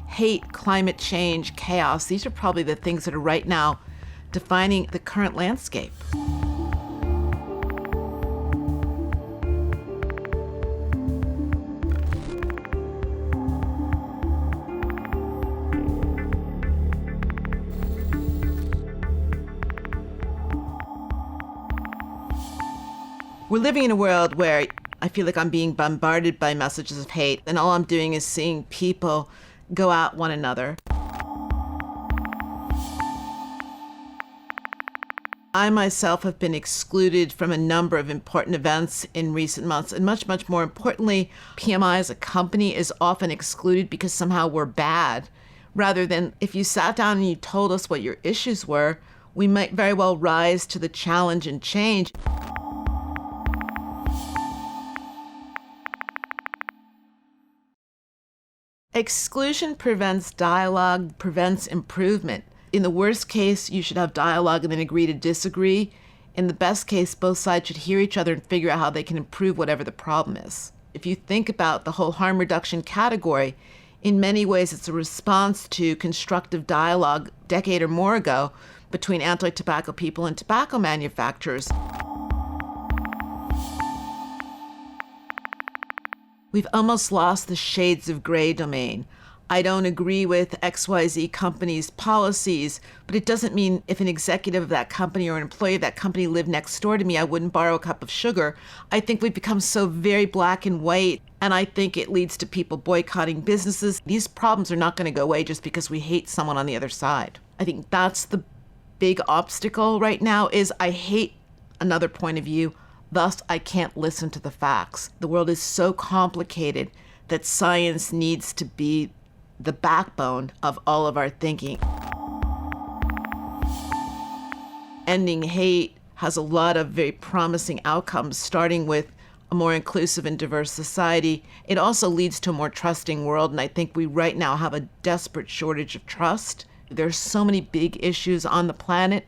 hate, climate change, chaos, these are probably the things that are right now defining the current landscape. We're living in a world where I feel like I'm being bombarded by messages of hate, and all I'm doing is seeing people go at one another. I myself have been excluded from a number of important events in recent months, and much, much more importantly, PMI as a company is often excluded because somehow we're bad, rather than if you sat down and you told us what your issues were, we might very well rise to the challenge and change. Exclusion prevents dialogue, prevents improvement. In the worst case, you should have dialogue and then agree to disagree. In the best case, both sides should hear each other and figure out how they can improve whatever the problem is. If you think about the whole harm reduction category, in many ways it's a response to constructive dialogue a decade or more ago between anti-tobacco people and tobacco manufacturers. We've almost lost the shades of gray domain. I don't agree with XYZ company's policies, but it doesn't mean if an executive of that company or an employee of that company lived next door to me, I wouldn't borrow a cup of sugar. I think we've become so very black and white, and I think it leads to people boycotting businesses. These problems are not going to go away just because we hate someone on the other side. I think that's the big obstacle right now is I hate another point of view. Thus, I can't listen to the facts. The world is so complicated that science needs to be the backbone of all of our thinking. Ending hate has a lot of very promising outcomes, starting with a more inclusive and diverse society. It also leads to a more trusting world, and I think we right now have a desperate shortage of trust. There's so many big issues on the planet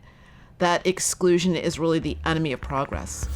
that exclusion is really the enemy of progress.